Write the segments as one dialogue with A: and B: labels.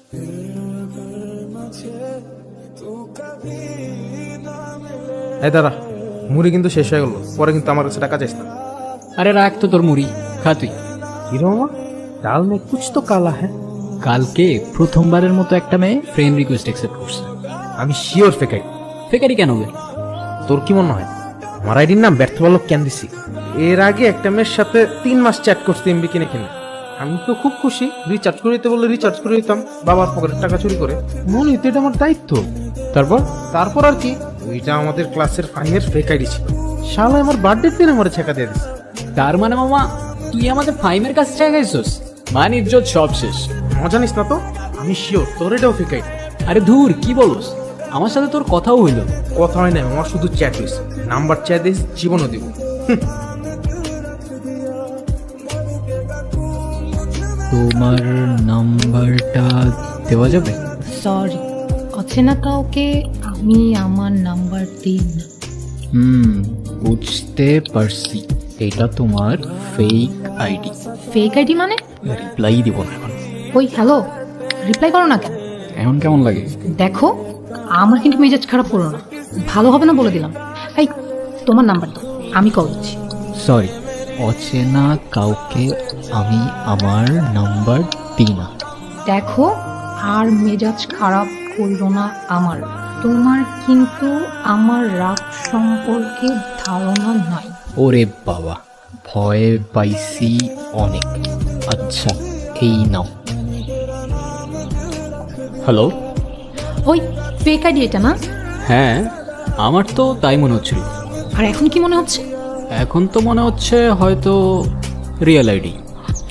A: এই দাঁড়া, মুড়ি কিন্তু শেষ হয়ে গেল, পরে কিন্তু আমার কাছে টাকা চাইস না।
B: আরে রাখ তো তোর মুড়ি, খা তুই।
A: হিরো মামা, ডাল মে কুছ তো কালা হ্যাঁ।
B: কালকে প্রথমবারের মতো একটা মেয়ে ফ্রেন্ড রিকোয়েস্ট অ্যাকসেপ্ট করছে।
A: আমি শিওর ফেকাই।
B: ফেকারি কেন বে?
A: তোর কি মনে হয় আমার আইডির নাম ব্যর্থ বালক কেন দিছি? এর আগে একটা মেয়ের সাথে 3 মাস চ্যাট করছি এমবি কিনে কিনে। আমি তো খুব খুশি, রিচার্জ করে দিতে বললে রিচার্জ করে দিতাম, বাবার পকেটের টাকা চুরি করে। মনে হইতো এটা আমার দায়িত্ব।
B: তারপর
A: তারপর আর কি, ওইটা আমাদের ক্লাসের ফাইনের ফেক আইডি ছিল। শালা আমার বার্থডে দিন আমার ছেকা দিয়ে দিছে।
B: তার মানে মামা তুই আমাদের ফাইমের কাছে চাইছিস? মান ইজ্জত সব শেষ।
A: মজা নিস না তো, আমি শিওর তোর এটাও ফেক আইডি।
B: আরে ধুর, কি বলস? আমার সাথে তোর কথাও হইলো।
A: কথা হয় না, আমার শুধু চ্যাট হয়েছে। নাম্বার চাই দিস, জীবনও দিব।
B: তোমার নাম্বারটা দেওয়া যাবে?
C: সরি, অচেনা কাউকে আমি আমার নাম্বার দিই না।
B: বুঝতে পারছি, এটা তোমার ফেক আইডি।
C: ফেক আইডি মানে?
B: রিপ্লাই দিব না এখন।
C: ওই হ্যালো, রিপ্লাই করো না কেন?
B: এখন কেমন লাগে?
C: দেখো, আমার কিন্তু মেজাজ খারাপ করো না, ভালো হবে না বলে দিলাম। এই তোমার নাম্বার দাও, আমি কল দিচ্ছি।
B: সরি, অচেনা কাউকে আমি আমার নাম্বার দিই না।
C: দেখো, আর মেজাজ খারাপ করো না আমার। তোমার কিন্তু আমার রাগ সম্পর্কে ধারণা নাই।
B: ওরে বাবা, ভয়ে পাইছি অনেক। আচ্ছা, এই নাও। হ্যালো।
C: ওই ফেক আইডি এটা না?
B: হ্যাঁ, আমার তো তাই মনে হচ্ছিল।
C: আর এখন কি মনে হচ্ছে?
B: এখন তো মনে হচ্ছে হয়তো রিয়েল আইডি।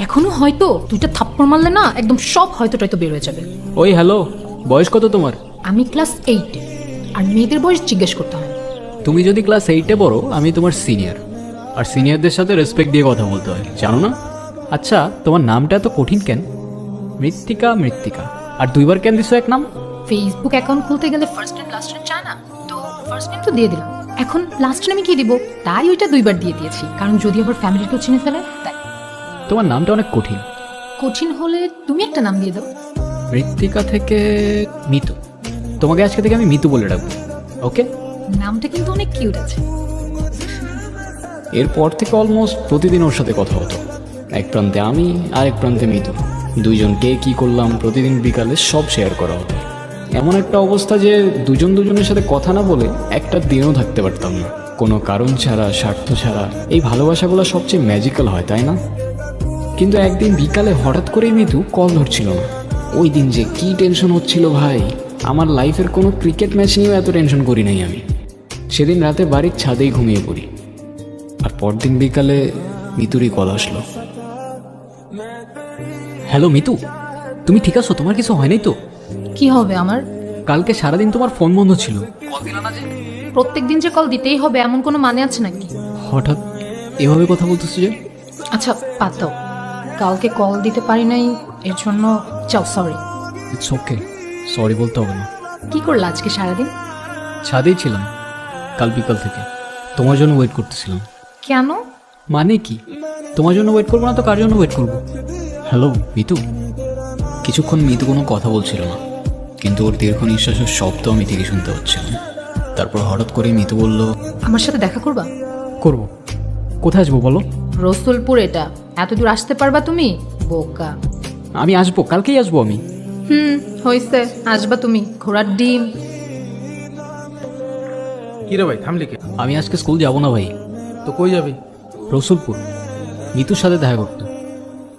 C: এখনো হয়তো? দুইটা থাপ্পড় মারলে না একদম সব হয়তো টয়তো বের হয়ে যাবে।
B: ওই হ্যালো, বয়স কত তোমার?
C: আমি ক্লাস 8-এ, আর মেয়েদের বয়স জিজ্ঞেস করতে হয় না।
B: তুমি যদি ক্লাস 8-এ পড়ো, আমি তোমার সিনিয়র, আর সিনিয়রদের সাথে রেসপেক্ট দিয়ে কথা বলতে হয়, জানো না? আচ্ছা, তোমার নামটা এত কঠিন কেন? মৃত্তিকা, মৃত্তিকা। আর 2বার কেন দিছো এক নাম?
C: ফেসবুক অ্যাকাউন্ট খুলতে গেলে ফার্স্ট নেম লাস্ট নেম চায় না, তো ফার্স্ট নেম তো দিয়ে দিলাম। এখন লাস্ট নেমে কি দিব, তাই ওইটা 2বার দিয়ে দিয়েছি, কারণ যদি আবার ফ্যামিলি কেউ চিনে ফেলে তাই।
B: তোমার নামটা অনেক কঠিন।
C: কঠিন হলে তুমি একটা নাম দিয়ে দাও।
B: মৃত্তিকা থেকে মিতু। তোমাকে আজকে থেকে আমি মিতু বলে ডাকবো, ওকে?
C: নামটা কিন্তু অনেক কিউট আছে।
B: এরপর থেকে অলমোস্ট প্রতিদিন ওর সাথে কথা হতো। এক প্রান্তে আমি আর এক প্রান্তে মিতু, দুইজন কে কী করলাম প্রতিদিন বিকালে সব শেয়ার করা হতো। এমন একটা অবস্থা যে দুজন দুজনের সাথে কথা না বলে একটা দিনও থাকতে পারতাম না, কোনো কারণ ছাড়া, স্বার্থ ছাড়া। এই ভালোবাসাগুলো সবচেয়ে ম্যাজিক্যাল হয়, তাই না? কিন্তু একদিন বিকালে হঠাৎ করেই মিতু কল ধরছিল না। ওই দিন যে কি টেনশন হচ্ছিল ভাই, আমার লাইফের কোনো ক্রিকেট ম্যাচ নিয়েও এত টেনশন করি নাই আমি। সেদিন রাতে বাড়ির ছাদেই ঘুমিয়ে পড়ি, আর পরদিন বিকালে মিতুরই কল আসলো। হ্যালো মিতু, তুমি ঠিক আছো? তোমার কিছু হয় নাই তো?
C: কি হবে আমার?
B: কালকে সারাদিন তোমার ফোন বন্ধ ছিল।
C: প্রত্যেকদিন যে কল দিতেই হবে এমন কোনো মানে আছে নাকি?
B: হঠাৎ এভাবে কথা বলতেছো যে?
C: আচ্ছা বাদ দাও, কালকে কল দিতে পারি নাই এর জন্য চাও সরি।
B: ইটস ওকে, সরি বলতে হবে না।
C: কি করলা আজকে সারাদিন?
B: ছাদেই ছিলাম কাল বিকাল থেকে, তোমার জন্য ওয়েট করতেছিলাম।
C: কেন?
B: মানে কি? তোমার জন্য ওয়েট করবো না তো কার জন্য ওয়েট করবো? হ্যালো মিতু। কিছুক্ষণ মিতু কোনো কথা বলছিল না, কিন্তু ওর দীর্ঘ নিঃশ্বাসের শব্দ আমি ঠিকই শুনতে পাচ্ছিলাম। তারপর হঠাৎ করে মিতু বলল,
C: আমার সাথে দেখা করবা?
B: করবো। কোথায় আসবো বলো?
C: রসুলপুর, এটা এত দূর আসতে পারবা তুমি? বোকা।
B: আমি আসবো, কালকেই আসবো আমি।
C: হইছে, আসবা তুমি, ঘোড়ার ডিম।
A: কি রে ভাই, থামলি কে?
B: আমি আজকে স্কুল যাবো না ভাই।
A: তো কই যাবি?
B: রসুলপুর, মিতুর সাথে দেখা করতে।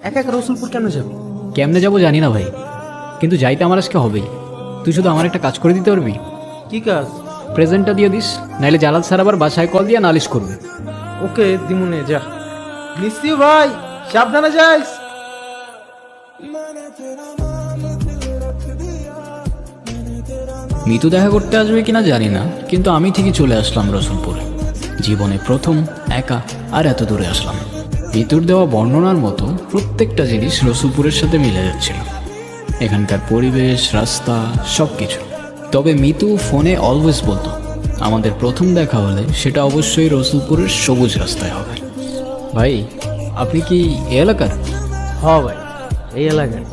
A: একা একা রসুলপুর কেন যাবি?
B: কেমনে যাবো জানি না ভাই, কিন্তু যাইতে আমার আজকে হবেই। তুই শুধু আমার একটা কাজ করে দিতে পারবি?
A: কি কাজ?
B: প্রেজেন্টটা দিয়ে দিস, নাইলে জালাল স্যার আবার বাসায় কল দিয়ে নালিশ করবে।
A: ওকে দিমুনে, যা। মিসিউ ভাই, সাবধানে যাইস।
B: মিতু দেখা করতে আসবে কিনা জানি না, কিন্তু আমি ঠিকই চলে আসলাম রসুলপুরে। জীবনে প্রথম একা, আর এত দূরে আসলাম। মিতুর দেওয়া বর্ণনার মতো প্রত্যেকটা জিনিস রসুলপুরের সাথে মিলে যাচ্ছিল, এখানকার পরিবেশ, রাস্তা, সব কিছু। তবে মিতু ফোনে অলওয়েজ বলতো আমাদের প্রথম দেখা হলে সেটা অবশ্যই রসুলপুরের সবুজ রাস্তায় হবে। ভাই, আপনি কি এই এলাকার?
A: হ ভাই, এই এলাকার।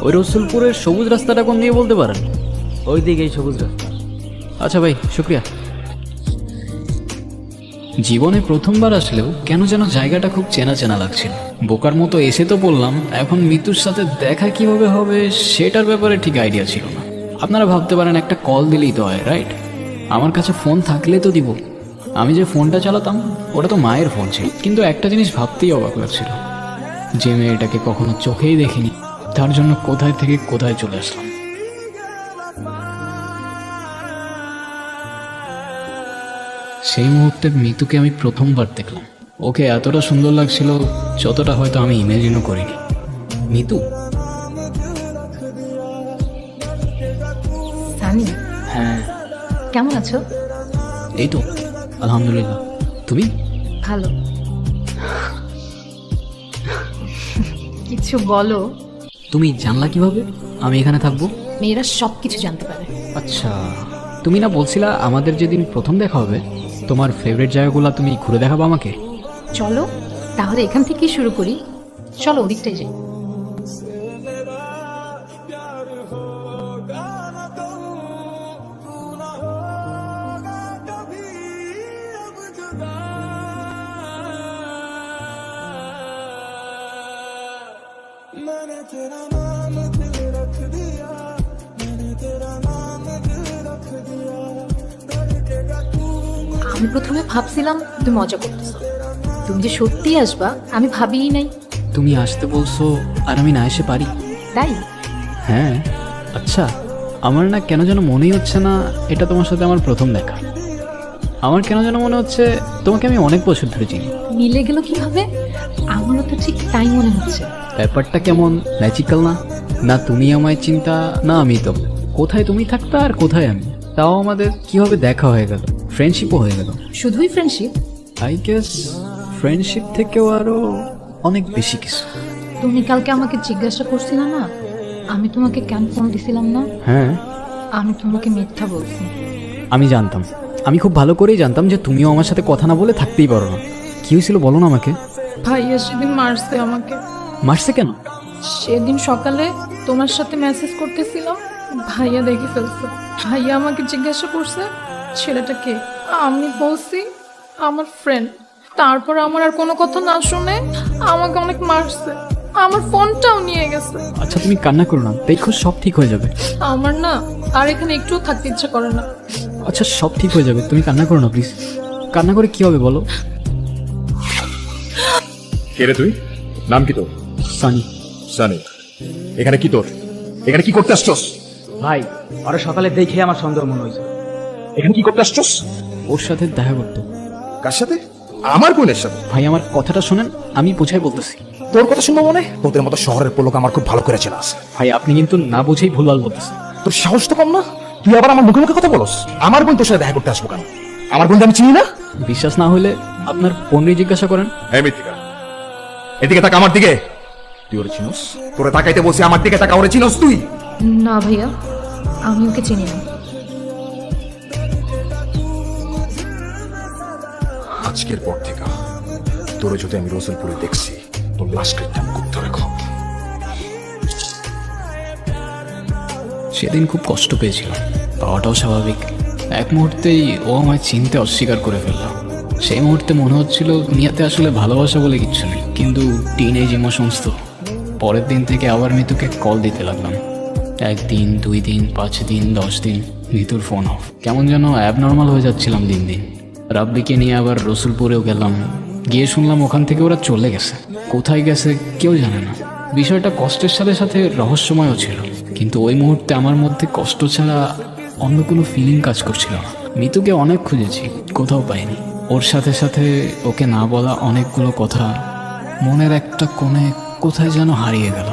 B: ওই রসুলপুরের সবুজ রাস্তাটা কোন দিয়ে বলতে পারেন?
D: ওই দিকেই সবুজ রাস্তা।
B: আচ্ছা ভাই, শুক্রিয়া। জীবনে প্রথমবার আসলেও কেন যেন জায়গাটা খুব চেনা চেনা লাগছিল। বোকার মতো এসে তো বললাম, এখন মিতুর সাথে দেখা কিভাবে হবে সেটার ব্যাপারে ঠিক আইডিয়া ছিল না। আপনারা ভাবতে পারেন একটা কল দিলেই তো হয়, রাইট? আমার কাছে ফোন থাকলে তো দিব। আমি যে ফোনটা চালাতাম ওটা তো মায়ের ফোন ছিল। কিন্তু একটা জিনিস ভাবতেই অবাক লাগছিল, যে মেয়েটাকে কখনো চোখেই দেখিনি, তার জন্য কোথায় থেকে কোথায় চলে আসলাম। সেই মুহূর্তে মিতুকে আমি প্রথমবার দেখলাম। ওকে এতটা সুন্দর লাগছিল যতটা হয়তো আমি ইমেজিনও করিনি। মিতু?
C: সানি,
B: হ্যাঁ।
C: কেমন আছো?
B: এই তো আলহামদুলিল্লাহ। তুমি?
C: ভালো। কিছু বলো।
B: তুমি জানলা কিভাবে আমি এখানে থাকবো?
C: মেয়েরা সব কিছু জানতে পারে।
B: আচ্ছা, তুমি না বলছিলা আমাদের যেদিন প্রথম দেখা হবে তোমার ফেভারিট জায়গাগুলো তুমি ঘুরে দেখাবো আমাকে?
C: চলো তাহলে এখান থেকেই শুরু করি। চলো ওদিকটাই যাই। আমি প্রথমে ভাবছিলাম তুমি মজা করতেছো, তুমি যে সত্যি আসবা আমি ভাবিই নাই।
B: তুমি আসতে বলছো আর আমি না এসে পারি?
C: তাই?
B: হ্যাঁ। আচ্ছা, আমার না কেন যেন মনেই হচ্ছে না এটা তোমার সাথে আমার প্রথম দেখা। আমার কেন যেন মনে হচ্ছে তোমাকে আমি অনেক বছর ধরে চিনি।
C: মিলে গেল কিভাবে? আমারও তো ঠিক তাই মনে হচ্ছে।
B: ব্যাপারটা কেমন ম্যাজিক্যাল না? না তুমি আমায় চিন্তা, না আমি তো। কোথায় তুমি থাকতা আর কোথায় আমি, তাও আমাদের কিভাবে দেখা হয়ে গেল, ফ্রেন্ডশিপও হয়ে গেল।
C: শুধুই ফ্রেন্ডশিপ?
B: আই গেস ফ্রেন্ডশিপ থেকেও আরো অনেক বেশি কিছু।
C: তুমি কালকে আমাকে জিজ্ঞাসা করছিলে না আমি তোমাকে কেন ফোন দিছিলাম না?
B: হ্যাঁ,
C: আমি তোমাকে মিথ্যা বলছি।
B: আমি জানতাম, আমি খুব ভালো করেই জানতাম যে তুমিও আমার সাথে কথা না বলে থাকতেই পারো না। কি হয়েছিল বলো না আমাকে।
C: ভাইয়া সেদিন মারছে আমাকে।
B: মারছে কেন?
C: সেদিন সকালে তোমার সাথে মেসেজ করতেছিলাম, ভাইয়া দেখে ফেলছে। ভাইয়া আমাকে জিজ্ঞাসা করছে ছেলেটা কে। আমি বলছি আমার ফ্রেন্ড। তারপর আমার আর কোনো কথা না শুনে আমাকে অনেক মারছে, আমার ফোনটাও নিয়ে গেছে।
B: আচ্ছা তুমি কান্না করো না, দেখো সব ঠিক হয়ে যাবে।
C: আমার না আর এখানে একটুও থাকতে ইচ্ছা করে না।
B: আচ্ছা সব ঠিক হয়ে যাবে, তুমি কান্না করো না প্লিজ। কান্না করে কি হবে বলো?
E: কে রে তুই? নাম কি তোর?
B: সানি।
E: সানি, এখানে কি তোর? এখানে কি করতে আসছস?
D: ভাই, ওরা সকালে দেখে আমার সন্দেহ মনে হয়েছে।
E: এখানে কি করতে আসছস?
B: ওর সাথে দেখা করতে।
E: কার সাথে? আমার বোনের সাথে?
B: ভাই আমার কথাটা শোনেন, আমি বোঝাই বলতেছি।
E: তোর কথা শুনবো মনে? তোদের মতো শহরের পোলোক আমার খুব ভালো করে চেনা আছে।
B: ভাই আপনি কিন্তু না বুঝেই ভুলভাল বলতেছেন।
E: তোর সাহস তো কম না, তুই আবার আমার মুখে মুখে কথা বলস। আমার বোন তোর সাথে দেখা করতে আসবো কেন? আমার বোনকে আমি চিনি না?
B: বিশ্বাস না হলে আপনার বোনকে জিজ্ঞাসা করেন।
E: হ্যাঁ মিথিকা, এদিকে তাকা আমার দিকে। তুই ওরে চিনোস? তোরে তাকাইতে বলছি, আমার দিকে তাকা। ওরে চিনোস তুই?
C: না ভাইয়া, আমি ওকে চিনি না।
E: আজকের পর থেকে তোরে যদি আমি রসুলপুরে দেখছি, তোর লাশ কেটে আমি খুব ধরে খাও।
B: সেদিন খুব কষ্ট পেয়েছিল, পাওয়াটাও স্বাভাবিক। এক মুহূর্তেই ও আমায় চিনতে অস্বীকার করে ফেলল। সেই মুহূর্তে মনে হচ্ছিল দুনিয়াতে আসলে ভালোবাসা বলে কিচ্ছু নেই, কিন্তু টিনেজ ইমোশনস তো। পরের দিন থেকে আবার মিতুকে কল দিতে লাগলাম। 1 দিন, 2 দিন, 5 দিন, 10 দিন, মিতুর ফোন অফ। কেমন যেন অ্যাবনর্মাল হয়ে যাচ্ছিলাম দিন দিন। রাব্বিকে নিয়ে আবার রসুলপুরেও গেলাম, গিয়ে শুনলাম ওখান থেকে ওরা চলে গেছে। কোথায় গেছে কেউ জানে না। বিষয়টা কষ্টের সাথে সাথে রহস্যময়ও ছিল, কিন্তু ওই মুহূর্তে আমার মধ্যে কষ্ট ছাড়া অন্য কোনো ফিলিং কাজ করছিল না। মিতুকে অনেক খুঁজেছি, কোথাও পাইনি। ওর সাথে সাথে ওকে না বলা অনেকগুলো কথা মনের একটা কোণে কোথায় যেন হারিয়ে গেল।